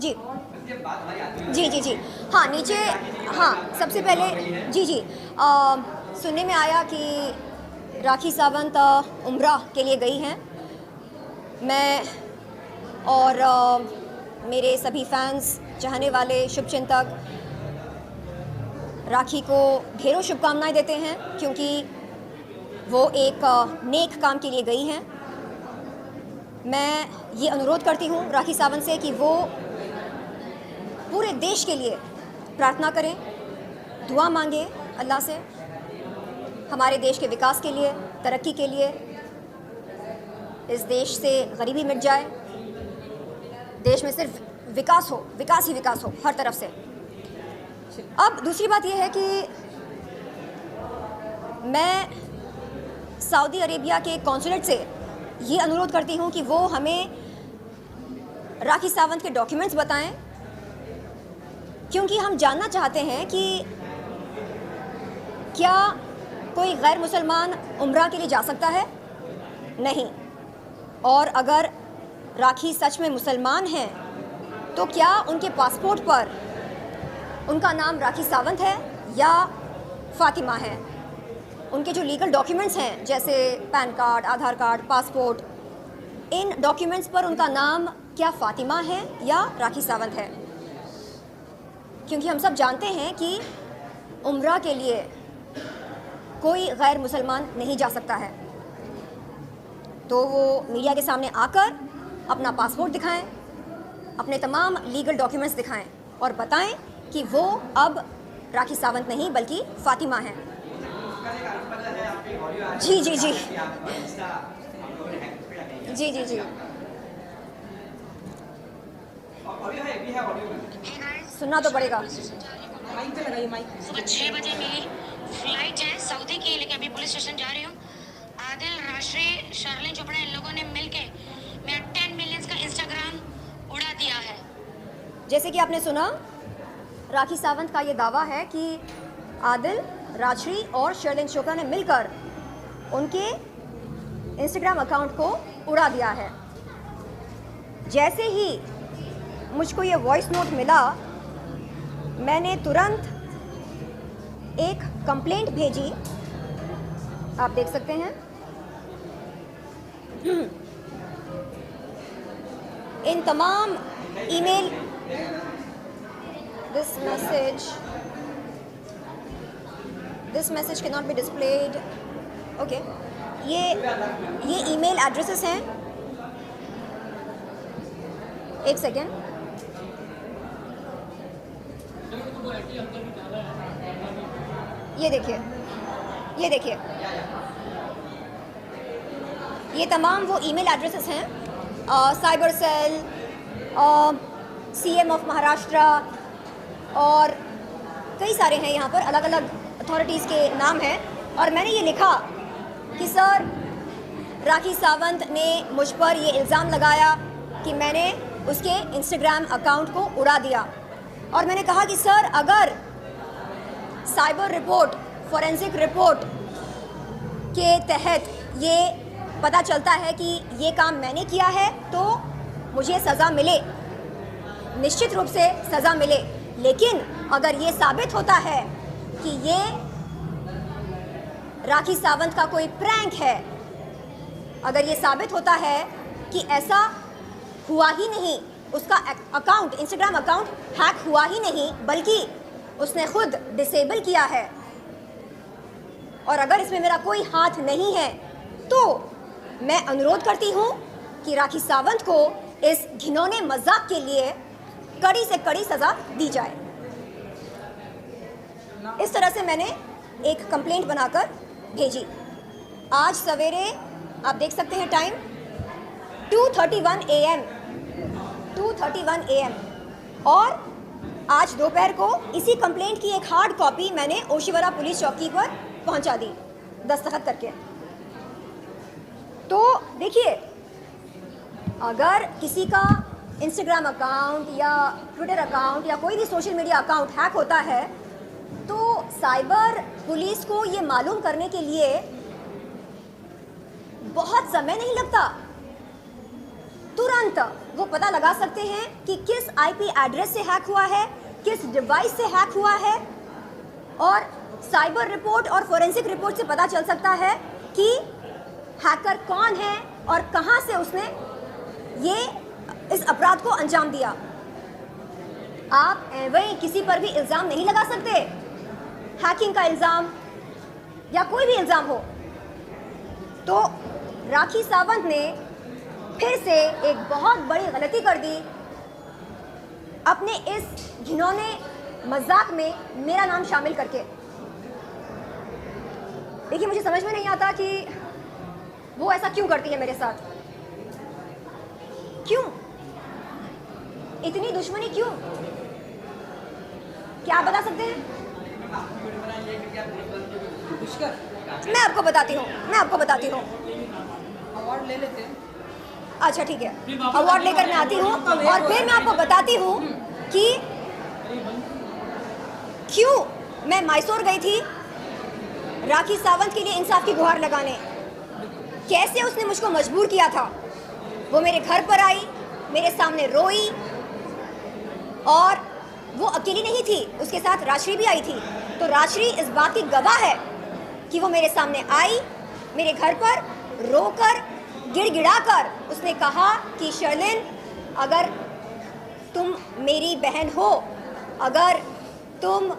जी जी जी जी हाँ, नीचे, हाँ, सबसे पहले जी जी सुनने में आया कि राखी सावंत उम्रा के लिए गई हैं। मैं और मेरे सभी फैंस, चाहने वाले, शुभचिंतक राखी को ढेरों शुभकामनाएं देते हैं, क्योंकि वो एक नेक काम के लिए गई हैं। मैं ये अनुरोध करती हूँ राखी सावंत से कि वो पूरे देश के लिए प्रार्थना करें, दुआ मांगे अल्लाह से, हमारे देश के विकास के लिए, तरक्की के लिए, इस देश से गरीबी मिट जाए, देश में सिर्फ विकास हो, विकास ही विकास हो हर तरफ से। अब दूसरी बात यह है कि मैं सऊदी अरेबिया के कॉन्सुलेट से ये अनुरोध करती हूँ कि वो हमें राखी सावंत के डॉक्यूमेंट्स बताएं, क्योंकि हम जानना चाहते हैं कि क्या कोई गैर मुसलमान उम्रा के लिए जा सकता है? नहीं। और अगर राखी सच में मुसलमान हैं तो क्या उनके पासपोर्ट पर उनका नाम राखी सावंत है या फ़ातिमा है? उनके जो लीगल डॉक्यूमेंट्स हैं, जैसे पैन कार्ड, आधार कार्ड, पासपोर्ट, इन डॉक्यूमेंट्स पर उनका नाम क्या फ़ातिमा है या राखी सावंत है? क्योंकि हम सब जानते हैं कि उम्रा के लिए कोई गैर मुसलमान नहीं जा सकता है। तो वो मीडिया के सामने आकर अपना पासपोर्ट दिखाएं, अपने तमाम लीगल डॉक्यूमेंट्स दिखाएं और बताएं कि वो अब राखी सावंत नहीं बल्कि फ़ातिमा हैं। जी जी जी जी जी जी सुनना तो पड़ेगा। सुबह 6 बजे मेरी फ्लाइट है सऊदी की, लेकिन अभी पुलिस स्टेशन जा रही हूँ। आदिल, राशि, शर्लिन चोपड़ा, इन लोगों ने मिलके मेरा 10 मिलियंस का इंस्टाग्राम उड़ा दिया है। जैसे कि आपने सुना, राखी सावंत का ये दावा है कि आदिल, राजश्री और शर्लिन चोपड़ा ने मिलकर उनके इंस्टाग्राम अकाउंट को उड़ा दिया है। जैसे ही मुझको ये वॉइस नोट मिला, मैंने तुरंत एक कंप्लेंट भेजी, आप देख सकते हैं। इन तमाम email, this message can not be displayed. Okay, ये ईमेल एड्रेसेस हैं। एक सेकेंड, ये देखिए, ये देखिए, ये तमाम वो ईमेल एड्रेसेस हैं। Cyber cell, CM of Maharashtra और कई सारे हैं यहाँ पर, अलग अलग अथॉरिटीज़ के नाम हैं। और मैंने ये लिखा कि सर, राखी सावंत ने मुझ पर ये इल्ज़ाम लगाया कि मैंने उसके इंस्टाग्राम अकाउंट को उड़ा दिया। और मैंने कहा कि सर, अगर साइबर रिपोर्ट, फॉरेंसिक रिपोर्ट के तहत ये पता चलता है कि ये काम मैंने किया है तो मुझे सज़ा मिले, निश्चित रूप से सज़ा मिले। लेकिन अगर ये साबित होता है कि ये राखी सावंत का कोई प्रैंक है, अगर ये साबित होता है कि ऐसा हुआ ही नहीं, उसका अकाउंट, इंस्टाग्राम अकाउंट हैक हुआ ही नहीं, बल्कि उसने खुद डिसेबल किया है, और अगर इसमें मेरा कोई हाथ नहीं है, तो मैं अनुरोध करती हूँ कि राखी सावंत को इस घिनौने मजाक के लिए कड़ी से कड़ी सज़ा दी जाए। इस तरह से मैंने एक कंप्लेंट बनाकर भेजी। आज सवेरे आप देख सकते हैं टाइम 2:31 AM, 2:31 AM। और आज दोपहर को इसी कंप्लेंट की एक हार्ड कॉपी मैंने ओशिवरा पुलिस चौकी पर पहुंचा दी, दस्तखत करके। तो देखिए, अगर किसी का इंस्टाग्राम अकाउंट या ट्विटर अकाउंट या कोई भी सोशल मीडिया अकाउंट हैक होता है, तो साइबर पुलिस को ये मालूम करने के लिए बहुत समय नहीं लगता, तुरंत वो पता लगा सकते हैं कि किस आईपी एड्रेस से हैक हुआ है, किस डिवाइस से हैक हुआ है, और साइबर रिपोर्ट और फोरेंसिक रिपोर्ट से पता चल सकता है कि हैकर कौन है और कहां से उसने ये इस अपराध को अंजाम दिया। आप वही किसी पर भी इल्ज़ाम नहीं लगा सकते, हैकिंग का इल्ज़ाम या कोई भी इल्ज़ाम हो। तो राखी सावंत ने फिर से एक बहुत बड़ी गलती कर दी, अपने इस घिनौने मजाक में मेरा नाम शामिल करके। देखिए, मुझे समझ में नहीं आता कि वो ऐसा क्यों करती है मेरे साथ, क्यों इतनी दुश्मनी, क्यों? क्या आप बता सकते हैं? मैं आपको बताती हूँ। अवार्ड ले लेते हैं। अच्छा ठीक है, अवार्ड लेकर मैं आती हूँ और फिर मैं आपको बताती हूँ कि क्यों मैं मैसूर गई थी राखी सावंत के लिए इंसाफ की गुहार लगाने। कैसे उसने मुझको मजबूर किया था। वो मेरे घर पर आई, मेरे सामने रोई, और वो अकेली नहीं थी, उसके साथ राजश्री भी आई थी। तो राजश्री इस बात की गवाह है कि वो मेरे सामने आई, मेरे घर पर रोकर, गिड़गिड़ाकर उसने कहा कि शर्लिन, अगर तुम मेरी बहन हो, अगर तुम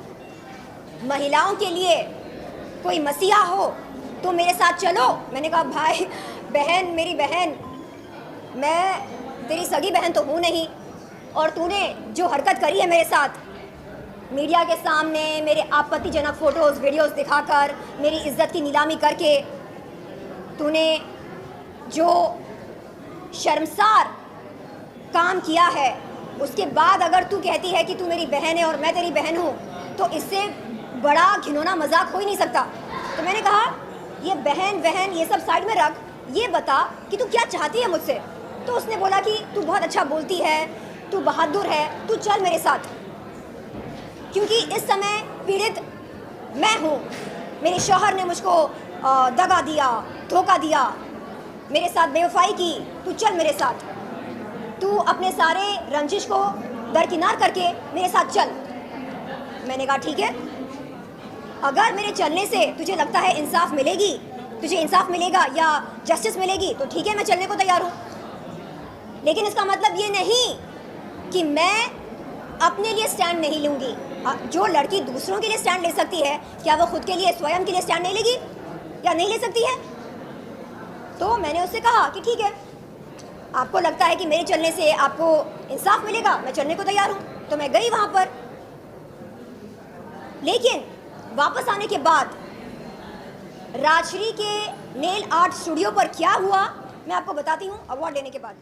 महिलाओं के लिए कोई मसीहा हो तो मेरे साथ चलो। मैंने कहा भाई, बहन, मेरी बहन, मैं तेरी सगी बहन तो हूँ नहीं, और तूने जो हरकत करी है मेरे साथ, मीडिया के सामने मेरे आपत्तिजनक फ़ोटोज़ वीडियोस दिखाकर, मेरी इज्जत की नीलामी करके, तूने जो शर्मसार काम किया है, उसके बाद अगर तू कहती है कि तू मेरी बहन है और मैं तेरी बहन हूँ, तो इससे बड़ा घिनौना मजाक हो ही नहीं सकता। तो मैंने कहा, ये बहन बहन ये सब साइड में रख, ये बता कि तू क्या चाहती है मुझसे। तो उसने बोला कि तू बहुत अच्छा बोलती है, तू बहादुर है, तू चल मेरे साथ। क्योंकि इस समय पीड़ित मैं हूँ, मेरे शौहर ने मुझको दगा दिया, धोखा दिया, मेरे साथ बेवफाई की, तू चल मेरे साथ। तू अपने सारे रंजिश को दरकिनार करके मेरे साथ चल। मैंने कहा ठीक है, अगर मेरे चलने से तुझे लगता है इंसाफ मिलेगी, तुझे इंसाफ मिलेगा या जस्टिस मिलेगी, तो ठीक है, मैं चलने को तैयार हूँ। लेकिन इसका मतलब ये नहीं कि मैं अपने लिए स्टैंड नहीं लूँगी। जो लड़की दूसरों के लिए स्टैंड ले सकती है, क्या वो खुद के लिए, स्वयं के लिए स्टैंड नहीं लेगी या नहीं ले सकती है? तो मैंने उससे कहा कि ठीक है, आपको लगता है कि मेरे चलने से आपको इंसाफ मिलेगा, मैं चलने को तैयार हूँ। तो मैं गई वहाँ पर। लेकिन वापस आने के बाद राजश्री के नेल आर्ट स्टूडियो पर क्या हुआ, मैं आपको बताती हूँ अवार्ड लेने के बाद।